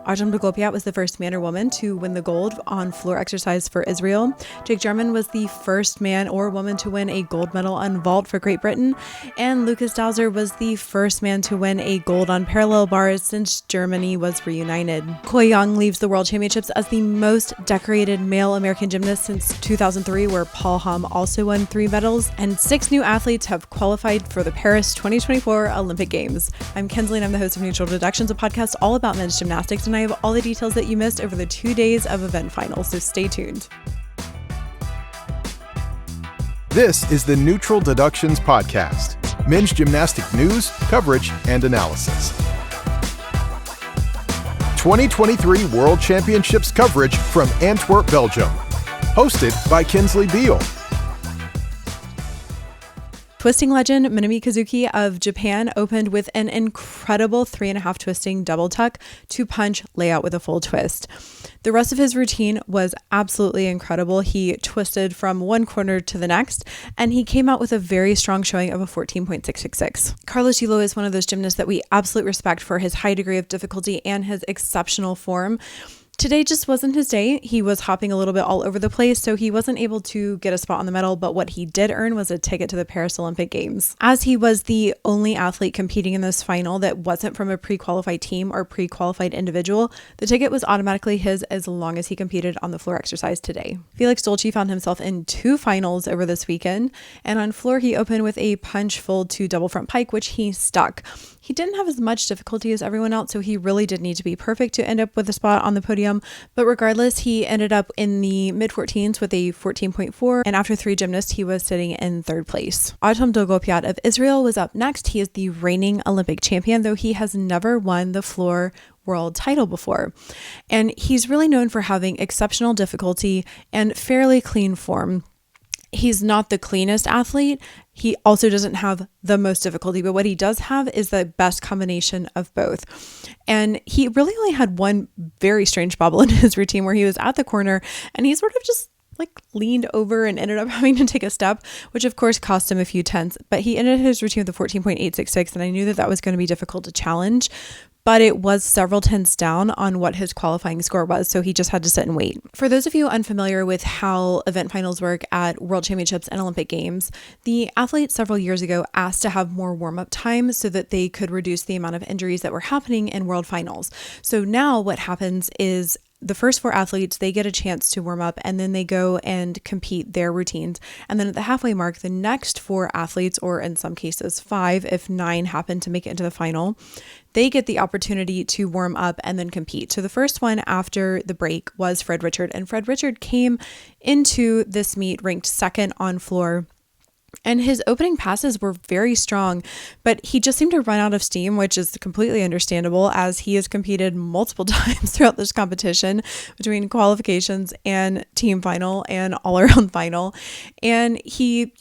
Artem Dolgopyat was the first man or woman to win the gold on floor exercise for Israel. Jarman was the first man or woman to win a gold medal on vault for Great Britain. And Lukas Dauser was the first man to win a gold on parallel bars since Germany was reunited. Koi Yang leaves the World Championships as the most decorated male American gymnast since 2003, where Paul Pommel also won 3 medals. And 6 new athletes have qualified for the Paris 2024 Olympic Games. I'm Kensley and I'm the host of Neutral Deductions, a podcast all about men's gymnastics, and I have all the details that you missed over the 2 days of event finals, so stay tuned. This is the Neutral Deductions podcast, men's gymnastic news, coverage, and analysis. 2023 World Championships coverage from Antwerp, Belgium. Hosted by Kensley Behel. Twisting legend Minami Kazuki of Japan opened with an incredible 3.5 twisting double tuck to punch layout with a full twist. The rest of his routine was absolutely incredible. He twisted from one corner to the next, and he came out with a very strong showing of a 14.666. Carlos Yulo is one of those gymnasts that we absolutely respect for his high degree of difficulty and his exceptional form. Today just wasn't his day. He was hopping a little bit all over the place, so he wasn't able to get a spot on the medal, but what he did earn was a ticket to the Paris Olympic Games. As he was the only athlete competing in this final that wasn't from a pre-qualified team or pre-qualified individual, the ticket was automatically his as long as he competed on the floor exercise today. Felix Dolce found himself in 2 finals over this weekend, and on floor he opened with a punch fold to double front pike, which he stuck. He didn't have as much difficulty as everyone else, so he really did need to be perfect to end up with a spot on the podium. But regardless, he ended up in the mid-14s with a 14.4, and after 3 gymnasts, he was sitting in 3rd place. Artem Dolgopyat of Israel was up next. He is the reigning Olympic champion, though he has never won the floor world title before. And he's really known for having exceptional difficulty and fairly clean form. He's not the cleanest athlete. He also doesn't have the most difficulty, but what he does have is the best combination of both. And he really only had one very strange bobble in his routine where he was at the corner and he sort of just leaned over and ended up having to take a step, which of course cost him a few tenths, but he ended his routine with a 14.866, and I knew that that was going to be difficult to challenge. But it was several tenths down on what his qualifying score was, so he just had to sit and wait. For those of you unfamiliar with how event finals work at World Championships and Olympic Games, the athletes several years ago asked to have more warm-up time so that they could reduce the amount of injuries that were happening in World Finals. So now what happens is the first 4 athletes, they get a chance to warm up and then they go and compete their routines. And then at the halfway mark, the next 4 athletes, or in some cases 5, if 9 happen to make it into the final, they get the opportunity to warm up and then compete. So the first one after the break was Fred Richard, and Fred Richard came into this meet ranked 2nd on floor. And his opening passes were very strong, but he just seemed to run out of steam, which is completely understandable as he has competed multiple times throughout this competition between qualifications and team final and all around final. And he,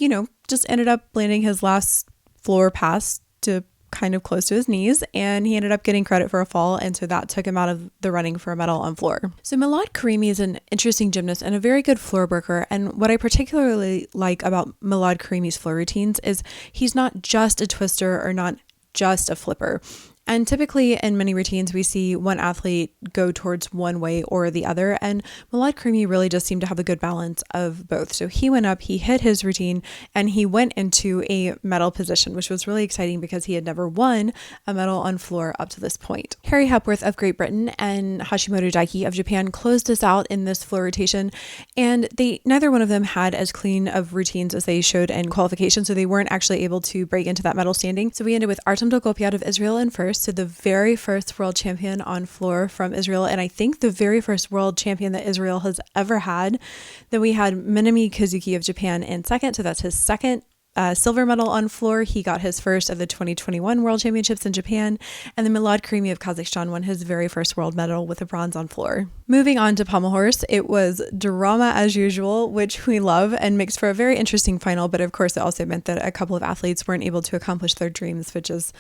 just ended up landing his last floor pass to kind of close to his knees, and he ended up getting credit for a fall, and so that took him out of the running for a medal on floor. So Milad Karimi is an interesting gymnast and a very good floor worker, and what I particularly like about Milad Karimi's floor routines is he's not just a twister or not just a flipper. And typically in many routines, we see one athlete go towards one way or the other. And Milad Karimi really does seem to have a good balance of both. So he went up, he hit his routine, and he went into a medal position, which was really exciting because he had never won a medal on floor up to this point. Harry Hepworth of Great Britain and Hashimoto Daiki of Japan closed us out in this floor rotation. And neither one of them had as clean of routines as they showed in qualification. So they weren't actually able to break into that medal standing. So we ended with Artem Dolgopyat of Israel in first. So the very first world champion on floor from Israel, and I think the very first world champion that Israel has ever had. Then we had Minami Kazuki of Japan in second, so that's his second silver medal on floor. He got his first of the 2021 World Championships in Japan, and then Milad Karimi of Kazakhstan won his very first world medal with a bronze on floor. Moving on to Pommel horse, it was drama as usual, which we love and makes for a very interesting final, but of course it also meant that a couple of athletes weren't able to accomplish their dreams, which is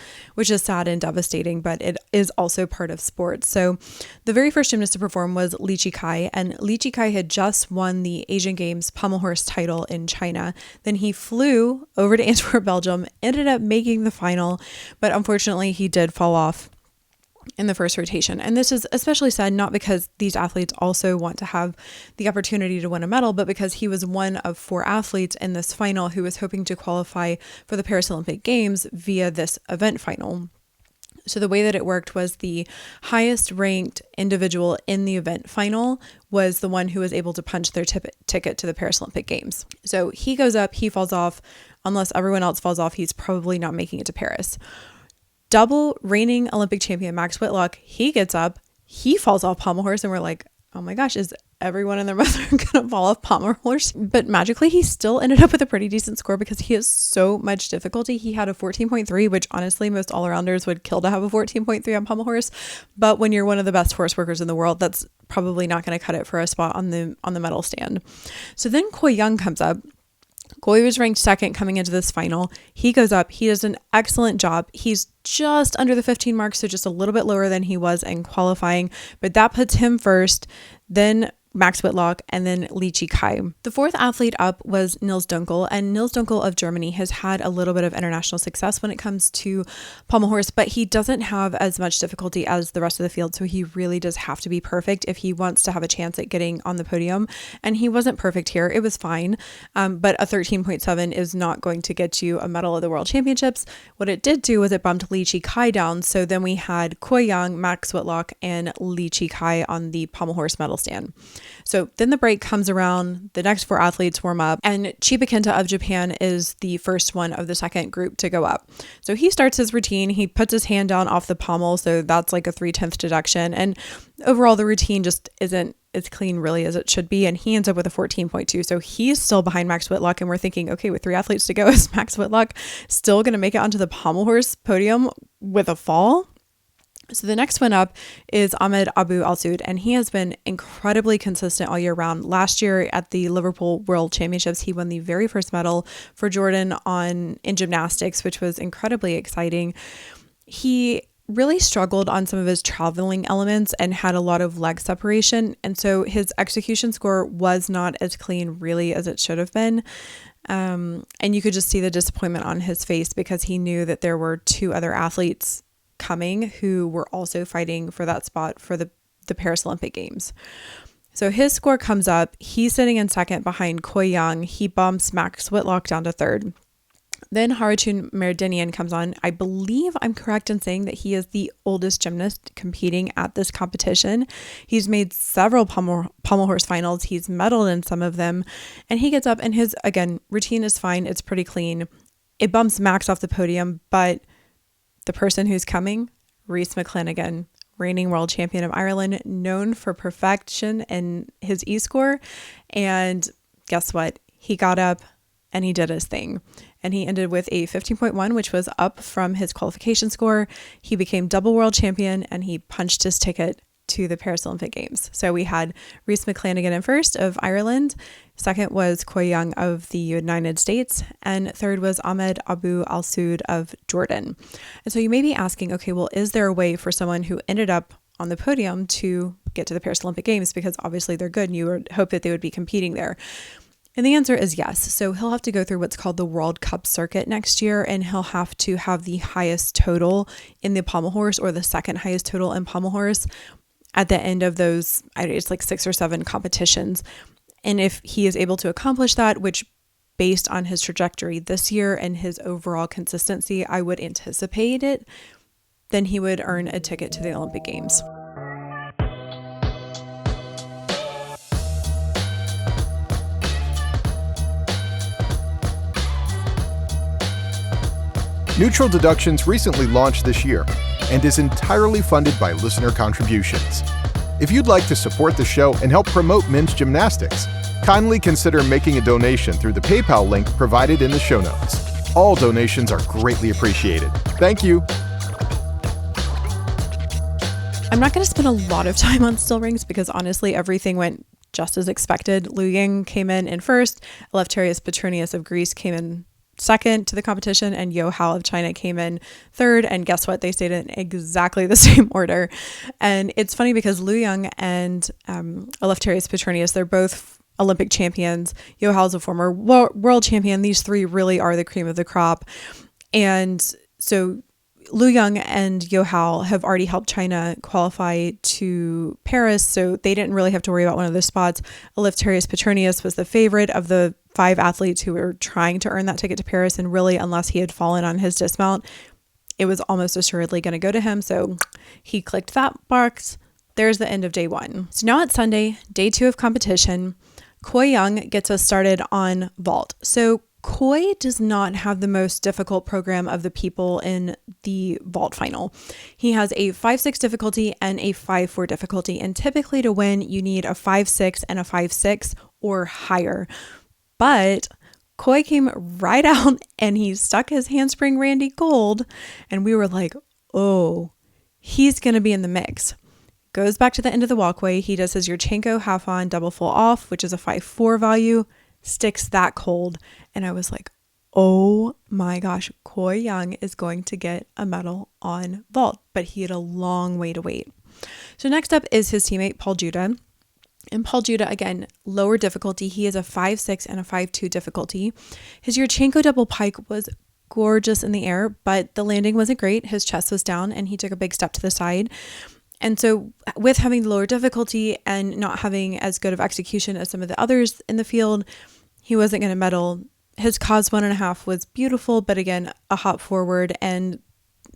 sad and devastating, but it is also part of sports. So the very first gymnast to perform was Li Kai, and Li Kai had just won the Asian Games Pommel horse title in China. Then he flew over to Antwerp, Belgium, ended up making the final, but unfortunately he did fall off in the first rotation. And this is especially said not because these athletes also want to have the opportunity to win a medal, but because he was one of 4 athletes in this final who was hoping to qualify for the Paris Olympic Games via this event final. So the way that it worked was the highest ranked individual in the event final was the one who was able to punch their ticket to the Paris Olympic Games. So he goes up, he falls off. Unless everyone else falls off, he's probably not making it to Paris. Double reigning Olympic champion Max Whitlock, he gets up, he falls off pommel horse, and we're like, oh my gosh, is everyone and their mother gonna fall off pommel horse? But magically, he still ended up with a pretty decent score because he has so much difficulty. He had a 14.3, which honestly, most all-arounders would kill to have a 14.3 on pommel horse. But when you're one of the best horse workers in the world, that's probably not going to cut it for a spot on the medal stand. So then Koi Young comes up. Koi was ranked second coming into this final. He goes up. He does an excellent job. He's just under the 15 mark, so just a little bit lower than he was in qualifying, but that puts him first. Then Max Whitlock, and then Li Kai. The 4th athlete up was Nils Dunkel, and Nils Dunkel of Germany has had a little bit of international success when it comes to pommel horse, but he doesn't have as much difficulty as the rest of the field, so he really does have to be perfect if he wants to have a chance at getting on the podium, and he wasn't perfect here. It was fine, but a 13.7 is not going to get you a medal at the World Championships. What it did do was it bumped Li Kai down, so then we had Koi Young, Max Whitlock, and Li Kai on the pommel horse medal stand. So then the break comes around, the next 4 athletes warm up, and Chiba Kenta of Japan is the first one of the second group to go up. So he starts his routine, he puts his hand down off the pommel, so that's like a 3/10 deduction, and overall the routine just isn't as clean really as it should be, and he ends up with a 14.2, so he's still behind Max Whitlock, and we're thinking, okay, with 3 athletes to go, is Max Whitlock still going to make it onto the pommel horse podium with a fall? So the next one up is Ahmed Abu Al-Soud, and he has been incredibly consistent all year round. Last year at the Liverpool World Championships, he won the very first medal for Jordan in gymnastics, which was incredibly exciting. He really struggled on some of his traveling elements and had a lot of leg separation, and so his execution score was not as clean really as it should have been. And you could just see the disappointment on his face because he knew that there were 2 other athletes coming who were also fighting for that spot for the Paris Olympic Games. So his score comes up. He's sitting in second behind Koi Young. He bumps Max Whitlock down to third. Then Haratun Meridinian comes on. I believe I'm correct in saying that he is the oldest gymnast competing at this competition. He's made several pommel horse finals. He's medaled in some of them. And he gets up and his, again, routine is fine. It's pretty clean. It bumps Max off the podium, but the person who's coming, Rhys McClenaghan, reigning world champion of Ireland, known for perfection in his E-score. And guess what? He got up and he did his thing. And he ended with a 15.1, which was up from his qualification score. He became double world champion and he punched his ticket to the Paris Olympic Games. So we had Rhys McClenaghan in first of Ireland. Second was Koi Young of the United States. And third was Ahmed Abu Al-Soud of Jordan. And so you may be asking, okay, well, is there a way for someone who ended up on the podium to get to the Paris Olympic Games? Because obviously they're good and you would hope that they would be competing there. And the answer is yes. So he'll have to go through what's called the World Cup circuit next year, and he'll have to have the highest total in the pommel horse or the second highest total in pommel horse at the end of those, it's like 6 or 7 competitions. And if he is able to accomplish that, which based on his trajectory this year and his overall consistency, I would anticipate it, then he would earn a ticket to the Olympic Games. Neutral Deductions recently launched this year and is entirely funded by listener contributions. If you'd like to support the show and help promote men's gymnastics, kindly consider making a donation through the PayPal link provided in the show notes. All donations are greatly appreciated. Thank you. I'm not going to spend a lot of time on still rings because honestly, everything went just as expected. Liu Yang came in first. Eleftherios Petronius of Greece came in second to the competition, and Liu Yang of China came in third. And guess what? They stayed in exactly the same order. And it's funny because Liu Yang and Eleftherios Petronius, they're both Olympic champions. Liu Yang is a former world champion. These 3 really are the cream of the crop. And so Liu Yang and Yohao have already helped China qualify to Paris, so they didn't really have to worry about one of those spots. Eleftherios Petronius was the favorite of the 5 athletes who were trying to earn that ticket to Paris, and really, unless he had fallen on his dismount, it was almost assuredly going to go to him. So he clicked that box. There's the end of day 1. So now it's Sunday, day 2 of competition. Koi Young gets us started on vault. So Koi does not have the most difficult program of the people in the vault final. He has a 5-6 difficulty and a 5-4 difficulty. And typically to win, you need a 5-6 and a 5-6 or higher. But Koi came right out and he stuck his handspring Randy cold. And we were like, oh, he's going to be in the mix. Goes back to the end of the walkway. He does his Yurchenko half on, double full off, which is a 5-4 value. Sticks that cold, and I was like, oh my gosh, Koi Young is going to get a medal on vault, but he had a long way to wait. So next up is his teammate Paul Judah, and Paul Judah, again, lower difficulty. He has a 5-6 and a 5-2 difficulty. His Yurchenko double pike was gorgeous in the air, but the landing wasn't great. His chest was down and he took a big step to the side. And so with having the lower difficulty and not having as good of execution as some of the others in the field, he wasn't going to medal. His cause 1.5 was beautiful, but again, a hop forward, and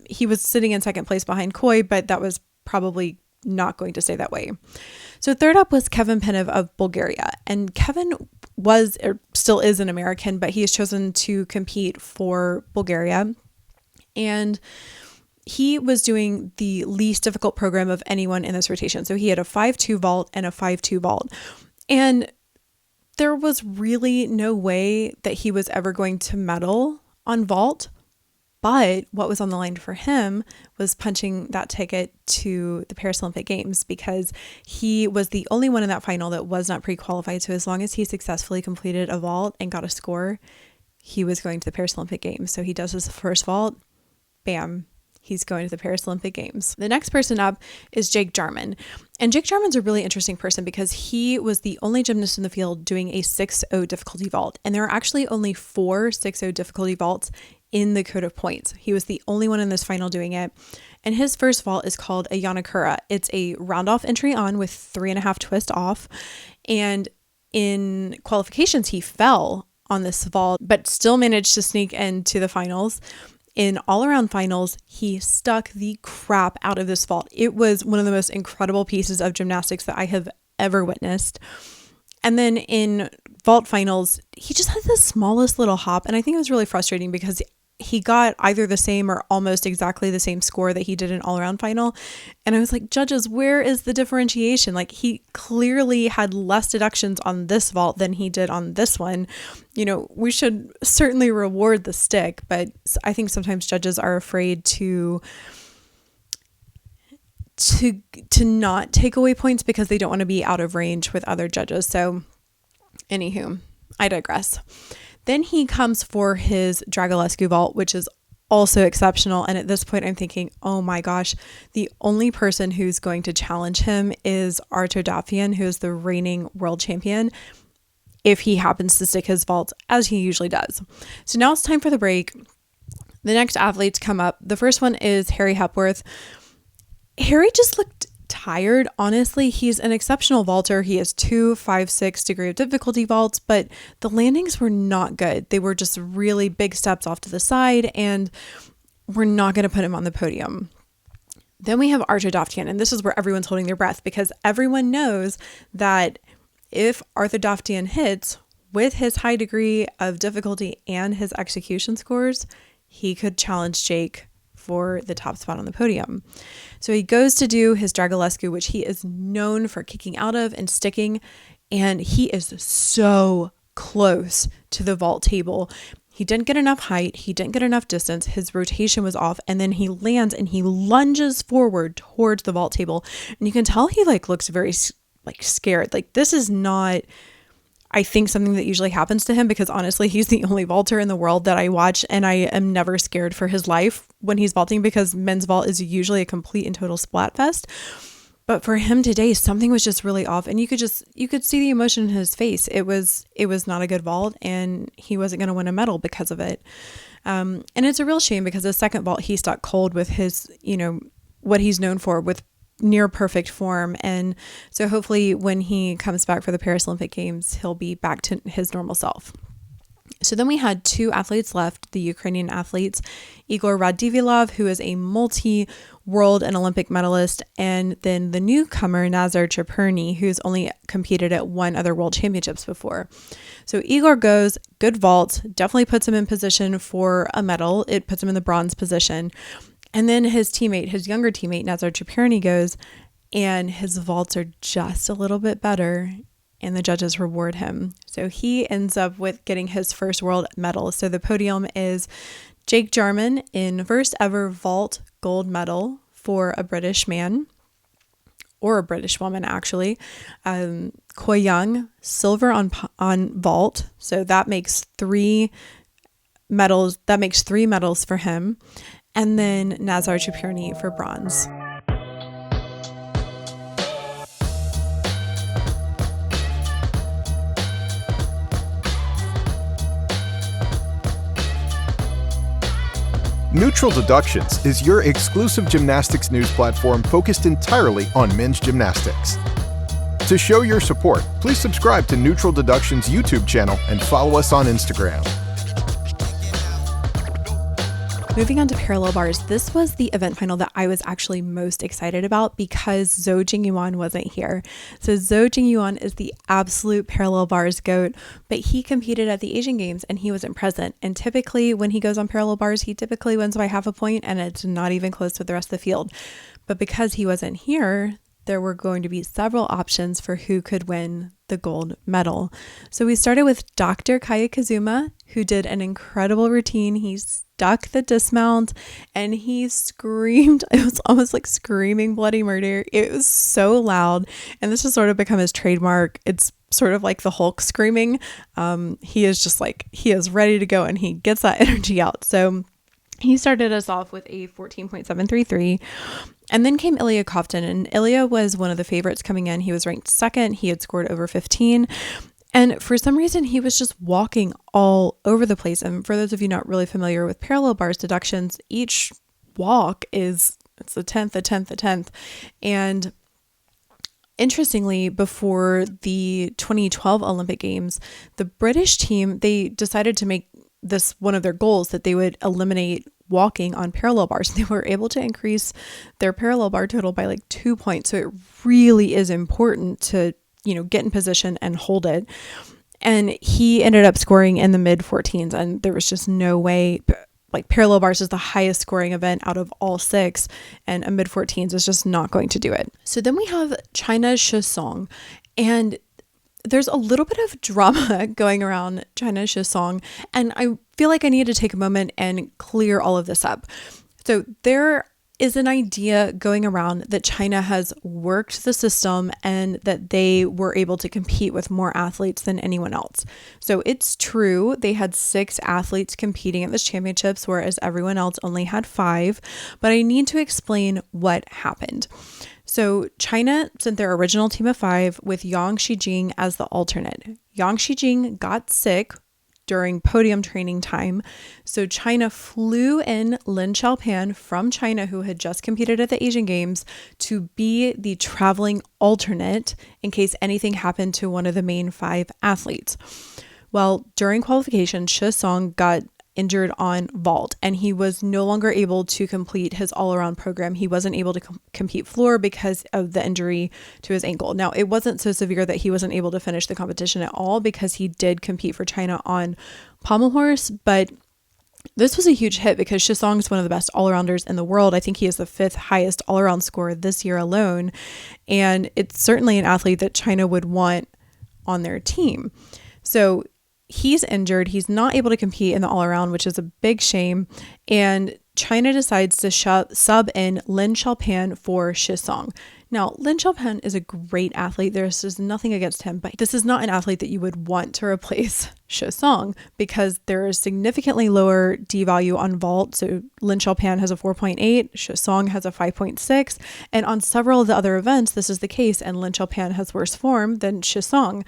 he was sitting in second place behind Koi, but that was probably not going to stay that way. So third up was Kevin Penev of Bulgaria. And Kevin was, or still is, an American, but he has chosen to compete for Bulgaria. And he was doing the least difficult program of anyone in this rotation. So he had a 5-2 vault and a 5-2 vault. And there was really no way that he was ever going to medal on vault. But what was on the line for him was punching that ticket to the Paris Olympic Games, because he was the only one in that final that was not pre-qualified. So as long as he successfully completed a vault and got a score, he was going to the Paris Olympic Games. So he does his first vault, bam, he's going to the Paris Olympic Games. The next person up is Jake Jarman. And Jake Jarman's a really interesting person because he was the only gymnast in the field doing a 6-0 difficulty vault. And there are actually only 4 6-0 difficulty vaults in the code of points. He was the only one in this final doing it. And his first vault is called a Yanakura. It's a round off entry on with 3.5 twist off. And in qualifications, he fell on this vault, but still managed to sneak into the finals. In all-around finals, he stuck the crap out of this vault. It was one of the most incredible pieces of gymnastics that I have ever witnessed. And then in vault finals, he just had the smallest little hop. And I think it was really frustrating because he got either the same or almost exactly the same score that he did in all-around final. And I was like, judges, where is the differentiation? Like, he clearly had less deductions on this vault than he did on this one. You know, we should certainly reward the stick, but I think sometimes judges are afraid to not take away points because they don't want to be out of range with other judges. So anywho, I digress. Then he comes for his Dragulescu vault, which is also exceptional. And at this point, I'm thinking, oh my gosh, the only person who's going to challenge him is Artem Dolgopyat, who is the reigning world champion, if he happens to stick his vault, as he usually does. So now it's time for the break. The next athletes come up. The first one is Harry Hepworth. Harry just looked tired. Honestly, he's an exceptional vaulter. He has 2 5-6 degree of difficulty vaults, but the landings were not good. They were just really big steps off to the side, and we're not going to put him on the podium. Then we have Artem Dolgopyat, and this is where everyone's holding their breath because everyone knows that if Artem Dolgopyat hits with his high degree of difficulty and his execution scores, he could challenge Jake for the top spot on the podium. So he goes to do his Dragulescu, which he is known for kicking out of and sticking, and he is so close to the vault table. He didn't get enough height, he didn't get enough distance, his rotation was off, and then he lands and he lunges forward towards the vault table, and you can tell he looks very scared. This is not, I think, something that usually happens to him because honestly, he's the only vaulter in the world that I watch, and I am never scared for his life when he's vaulting because men's vault is usually a complete and total splat fest. But for him today, something was just really off, and you could see the emotion in his face. It was not a good vault, and he wasn't going to win a medal because of it. And it's a real shame because the second vault, he stuck cold with his, what he's known for, with near perfect form. And so hopefully when he comes back for the Paris Olympic Games, he'll be back to his normal self. So then we had 2 athletes left, the Ukrainian athletes, Igor Radivillov, who is a multi-world and Olympic medalist, and then the newcomer, Nazar Chepurny, who's only competed at 1 other world championships before. So Igor goes, good vault, definitely puts him in position for a medal. It puts him in the bronze position. And then his younger teammate, Nazar Chepurny, goes, and his vaults are just a little bit better, and the judges reward him. So he ends up with getting his first world medal. So the podium is Jake Jarman in first ever vault gold medal for a British man, or a British woman actually. Ko Young, silver on vault. So that makes 3 medals. That makes 3 medals for him. And then Nazar Chepurny for bronze. Neutral Deductions is your exclusive gymnastics news platform focused entirely on men's gymnastics. To show your support, please subscribe to Neutral Deductions' YouTube channel and follow us on Instagram. Moving on to parallel bars, this was the event final that I was actually most excited about because Zhou Jingyuan wasn't here. So Zhou Jingyuan is the absolute parallel bars goat, but he competed at the Asian Games and he wasn't present. And typically when he goes on parallel bars, he typically wins by half a point and it's not even close with the rest of the field. But because he wasn't here, there were going to be several options for who could win the gold medal. So we started with Dr. Kaya Kazuma, who did an incredible routine. He stuck the dismount and he screamed. It was almost like screaming bloody murder. It was so loud. And this has sort of become his trademark. It's sort of like the Hulk screaming. He is ready to go and he gets that energy out. So he started us off with a 14.733, and then came Ilya Kovtun, and Ilya was one of the favorites coming in. He was ranked second. He had scored over 15, and for some reason, he was just walking all over the place. And for those of you not really familiar with parallel bars deductions, each walk it's the 10th, the 10th, the 10th, and interestingly, before the 2012 Olympic Games, the British team, they decided to make this one of their goals, that they would eliminate walking on parallel bars. They were able to increase their parallel bar total by like 2 points. So it really is important to, get in position and hold it. And he ended up scoring in the mid 14s, and there was just no way. Like, parallel bars is the highest scoring event out of all 6, and a mid 14s is just not going to do it. So then we have China's Shi Song, and there's a little bit of drama going around China's Shi Song, and I feel like I need to take a moment and clear all of this up. So there is an idea going around that China has worked the system and that they were able to compete with more athletes than anyone else. So it's true, they had 6 athletes competing at the championships, whereas everyone else only had 5, but I need to explain what happened. So China sent their original team of 5 with Yang Shijing as the alternate. Yang Shijing got sick during podium training time. So China flew in Lin Xiaopan from China, who had just competed at the Asian Games, to be the traveling alternate in case anything happened to one of the main 5 athletes. Well, during qualification, Shi Song got injured on vault and he was no longer able to complete his all-around program. He wasn't able to compete floor because of the injury to his ankle. Now, it wasn't so severe that he wasn't able to finish the competition at all, because he did compete for China on pommel horse, but this was a huge hit because Shi Song is one of the best all-arounders in the world. I think he is the 5th highest all-around score this year alone, and it's certainly an athlete that China would want on their team. So he's injured. He's not able to compete in the all-around, which is a big shame. And China decides to sub in Lin Xiaopan for Shi Song. Now, Lin Xiaopan is a great athlete. There's just nothing against him, but this is not an athlete that you would want to replace Shi Song because there is significantly lower D value on vault. So Lin Xiaopan has a 4.8, Shi Song has a 5.6, and on several of the other events, this is the case, and Lin Xiaopan has worse form than Shi Song.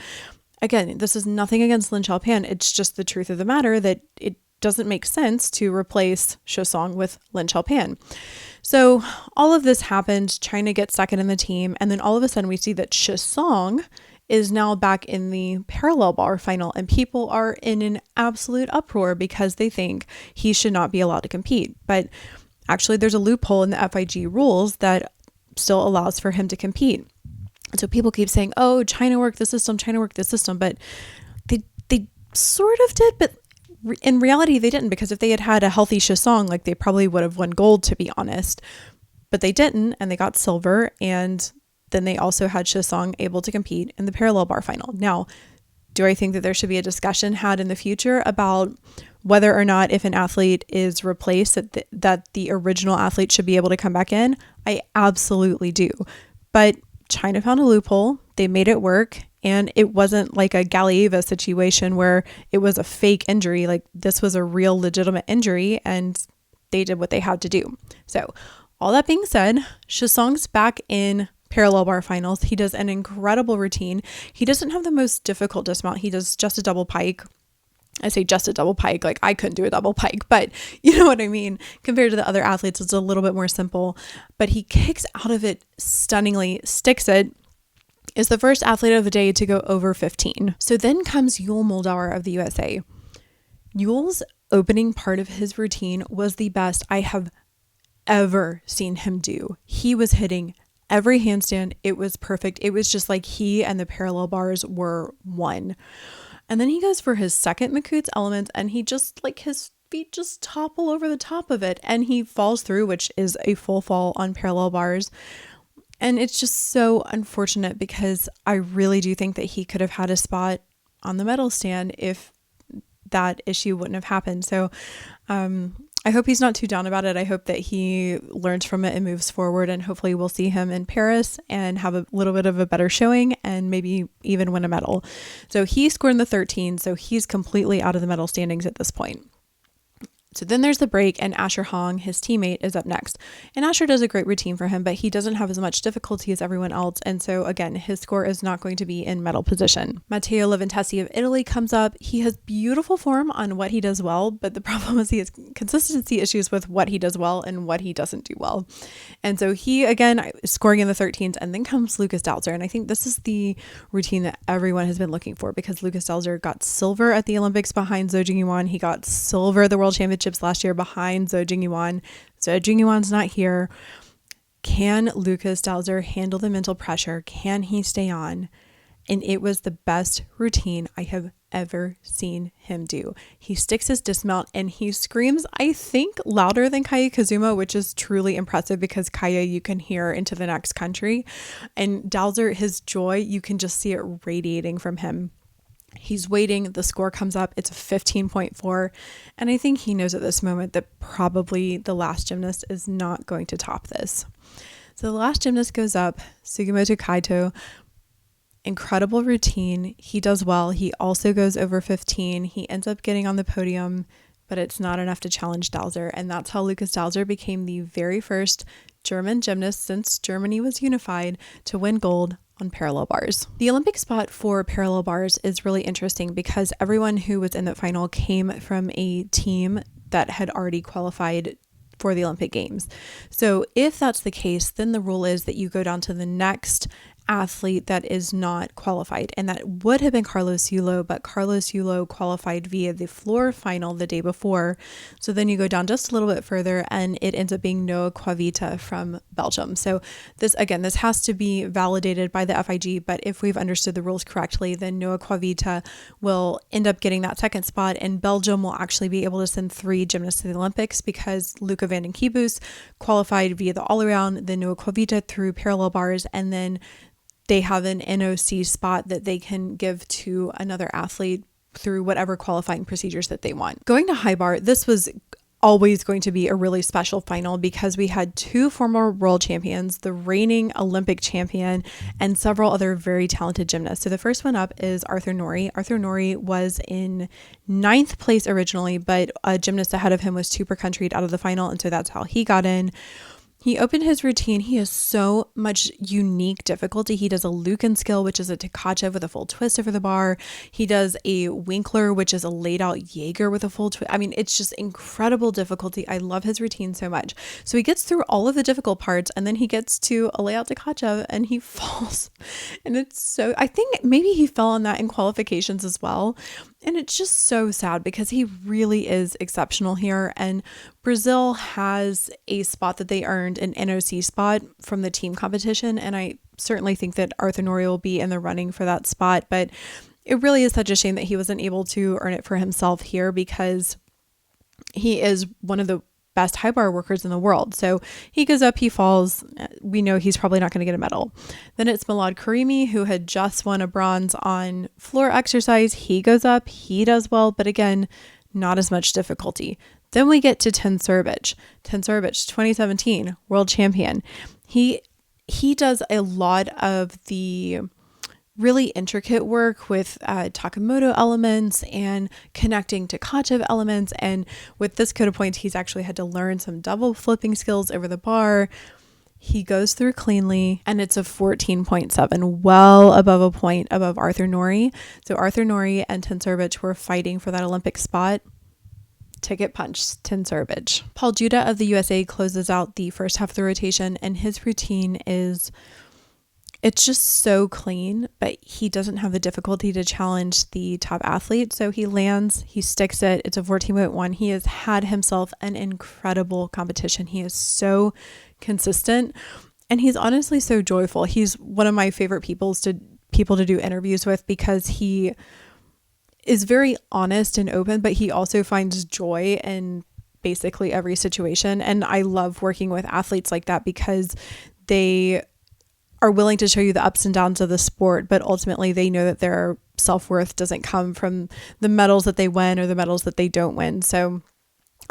Again, this is nothing against Lin Xiaopan. It's just the truth of the matter that it doesn't make sense to replace Shi Song with Lin Xiaopan. So all of this happened. China gets second in the team. And then all of a sudden we see that Shi Song is now back in the parallel bar final, and people are in an absolute uproar because they think he should not be allowed to compete. But actually there's a loophole in the FIG rules that still allows for him to compete. And so people keep saying, oh, China worked the system, but they sort of did, but in reality, they didn't, because if they had had a healthy Shi Song, like, they probably would have won gold, to be honest, but they didn't, and they got silver. And then they also had Shi Song able to compete in the parallel bar final. Now, do I think that there should be a discussion had in the future about whether or not, if an athlete is replaced, that the original athlete should be able to come back in? I absolutely do. But China found a loophole. They made it work. And it wasn't like a Galieva situation where it was a fake injury. Like, this was a real legitimate injury, and they did what they had to do. So all that being said, Shi Song's back in parallel bar finals. He does an incredible routine. He doesn't have the most difficult dismount. He does just a double pike. I say just a double pike, like I couldn't do a double pike, but you know what I mean? Compared to the other athletes, it's a little bit more simple, but he kicks out of it stunningly, sticks it, is the first athlete of the day to go over 15. So then comes Yul Moldauer of the USA. Yul's opening part of his routine was the best I have ever seen him do. He was hitting every handstand. It was perfect. It was just like he and the parallel bars were one. And then he goes for his second Makuts element, and he just, like, his feet just topple over the top of it, and he falls through, which is a full fall on parallel bars. And it's just so unfortunate because I really do think that he could have had a spot on the medal stand if that issue wouldn't have happened. So I hope he's not too down about it. I hope that he learns from it and moves forward, and hopefully we'll see him in Paris and have a little bit of a better showing and maybe even win a medal. So he scored in the 13, so he's completely out of the medal standings at this point. So then there's the break, and Asher Hong, his teammate, is up next. And Asher does a great routine for him, but he doesn't have as much difficulty as everyone else. And so again, his score is not going to be in medal position. Matteo Laventesi of Italy comes up. He has beautiful form on what he does well, but the problem is he has consistency issues with what he does well and what he doesn't do well. And so he, again, is scoring in the 13s, and then comes Lukas Dauser. And I think this is the routine that everyone has been looking for, because Lukas Dauser got silver at the Olympics behind Zhou Jingyuan. He got silver at the World Championships last year behind Zhou Jingyuan. Zhou Jingyuan's not here. Can Lukas Dauser handle the mental pressure? Can he stay on? And it was the best routine I have ever seen him do. He sticks his dismount and he screams, I think, louder than Kaya Kazuma, which is truly impressive because Kaya you can hear into the next country. And Dauser, his joy, you can just see it radiating from him. He's waiting. The score comes up. It's a 15.4. And I think he knows at this moment that probably the last gymnast is not going to top this. So the last gymnast goes up, Sugimoto Kaito. Incredible routine. He does well. He also goes over 15. He ends up getting on the podium, but it's not enough to challenge Dauser. And that's how Lukas Dauser became the very first German gymnast since Germany was unified to win gold on parallel bars. The Olympic spot for parallel bars is really interesting because everyone who was in the final came from a team that had already qualified for the Olympic Games. So if that's the case, then the rule is that you go down to the next athlete that is not qualified, and that would have been Carlos Yulo, but Carlos Yulo qualified via the floor final the day before. So then you go down just a little bit further and it ends up being Noah Quavita from Belgium. So this has to be validated by the FIG, but if we've understood the rules correctly, then Noah Quavita will end up getting that second spot, and Belgium will actually be able to send 3 gymnasts to the Olympics because Luca van den Kiebus qualified via the all-around, then Noah Quavita through parallel bars, and then they have an NOC spot that they can give to another athlete through whatever qualifying procedures that they want. Going to high bar, this was always going to be a really special final because we had two former world champions, the reigning Olympic champion, and several other very talented gymnasts. So the first one up is Arthur Norrie. Arthur Norrie was in 9th place originally, but a gymnast ahead of him was 2 per country out of the final, and so that's how he got in. He opened his routine. He has so much unique difficulty. He does a Lucan skill, which is a Tkachev with a full twist over the bar. He does a Winkler, which is a laid out Jaeger with a full twist. I mean, it's just incredible difficulty. I love his routine so much. So he gets through all of the difficult parts, and then he gets to a layout Tkachev and he falls. And it's so, I think maybe he fell on that in qualifications as well. And it's just so sad because he really is exceptional here. And Brazil has a spot that they earned, an NOC spot from the team competition. And I certainly think that Arthur Norrie will be in the running for that spot. But it really is such a shame that he wasn't able to earn it for himself here because he is one of the best high bar workers in the world. So he goes up, he falls. We know he's probably not going to get a medal. Then it's Milad Karimi, who had just won a bronze on floor exercise. He goes up, he does well, but again, not as much difficulty. Then we get to Tencerbic. Tencerbic, 2017 world champion. He does a lot of the really intricate work with Takemoto elements and connecting to Tkachev elements. And with this code of points, he's actually had to learn some double flipping skills over the bar. He goes through cleanly, and it's a 14.7, well above a point above Arthur Norrie. So Arthur Norrie and Tencerbic were fighting for that Olympic spot. Ticket punch, Tencerbic. Paul Juda of the USA closes out the first half of the rotation, and his routine is, it's just so clean, but he doesn't have the difficulty to challenge the top athlete. So he lands, he sticks it. It's a 14.1. He has had himself an incredible competition. He is so consistent, and he's honestly so joyful. He's one of my favorite people to do interviews with because he is very honest and open, but he also finds joy in basically every situation. And I love working with athletes like that because they are willing to show you the ups and downs of the sport, but ultimately they know that their self-worth doesn't come from the medals that they win or the medals that they don't win. So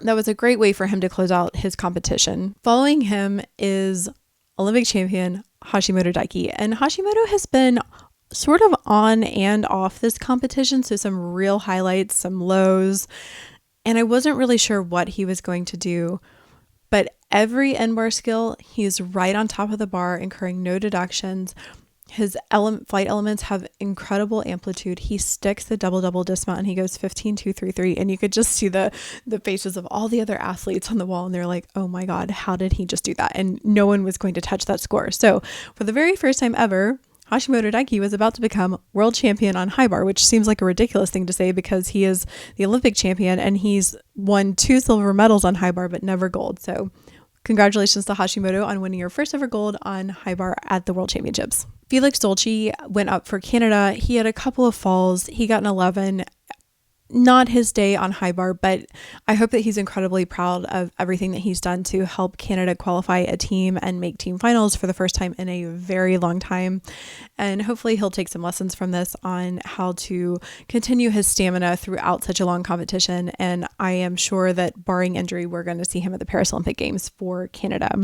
that was a great way for him to close out his competition. Following him is Olympic champion Hashimoto Daiki, and Hashimoto has been sort of on and off this competition. So some real highlights, some lows, and I wasn't really sure what he was going to do. But every N-bar skill, he's right on top of the bar, incurring no deductions. His flight elements have incredible amplitude. He sticks the double dismount and he goes 15.233. And you could just see the faces of all the other athletes on the wall. And they're like, oh my God, how did he just do that? And no one was going to touch that score. So for the very first time ever, Hashimoto Daiki was about to become world champion on high bar, which seems like a ridiculous thing to say because he is the Olympic champion and he's won 2 silver medals on high bar, but never gold. So congratulations to Hashimoto on winning your first ever gold on high bar at the World Championships. Felix Dolce went up for Canada. He had a couple of falls. He got an 11. Not his day on high bar, but I hope that he's incredibly proud of everything that he's done to help Canada qualify a team and make team finals for the first time in a very long time. And hopefully he'll take some lessons from this on how to continue his stamina throughout such a long competition. And I am sure that barring injury, we're going to see him at the Paris Olympic Games for Canada.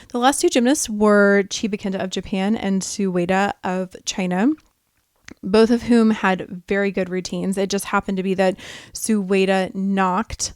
The last 2 gymnasts were Chiba Kenta of Japan and Su Ueda of China, both of whom had very good routines. It just happened to be that Su Ueda knocked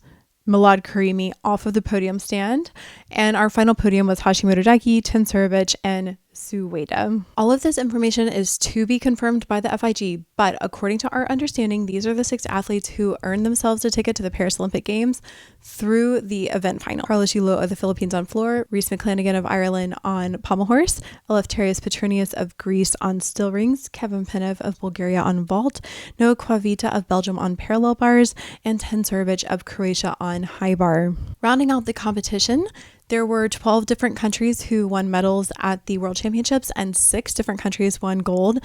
Milad Karimi off of the podium stand. And our final podium was Hashimoto Daiki, Tencerbic, and Su Ueda. All of this information is to be confirmed by the FIG, but according to our understanding, these are the 6 athletes who earned themselves a ticket to the Paris Olympic Games through the event final. Carlos Yulo of the Philippines on floor, Rhys McClenaghan of Ireland on pommel horse, Eleftherios Petronius of Greece on still rings, Kevin Penev of Bulgaria on vault, Noah Kvavita of Belgium on parallel bars, and Tencerbic of Croatia on high bar. Rounding out the competition, there were 12 different countries who won medals at the World Championships and 6 different countries won gold.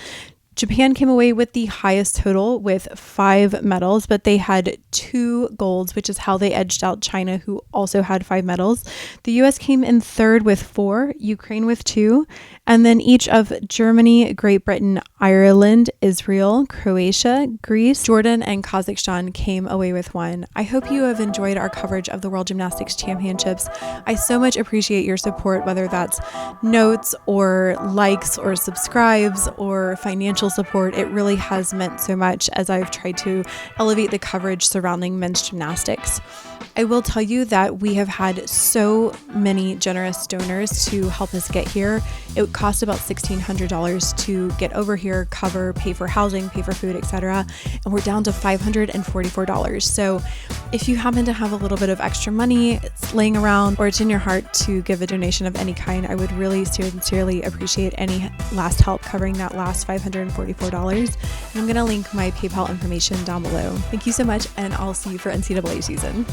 Japan came away with the highest total with 5 medals, but they had 2 golds, which is how they edged out China, who also had 5 medals. The US came in third with 4, Ukraine with 2, and then each of Germany, Great Britain, Ireland, Israel, Croatia, Greece, Jordan, and Kazakhstan came away with 1. I hope you have enjoyed our coverage of the World Gymnastics Championships. I so much appreciate your support, whether that's notes or likes or subscribes or financial support. It really has meant so much as I've tried to elevate the coverage surrounding men's gymnastics. I will tell you that we have had so many generous donors to help us get here. It cost about $1,600 to get over here, cover, pay for housing, pay for food, etc. And we're down to $544. So if you happen to have a little bit of extra money it's laying around or it's in your heart to give a donation of any kind, I would really sincerely appreciate any last help covering that last $544. And I'm going to link my PayPal information down below. Thank you so much, and I'll see you for NCAA season.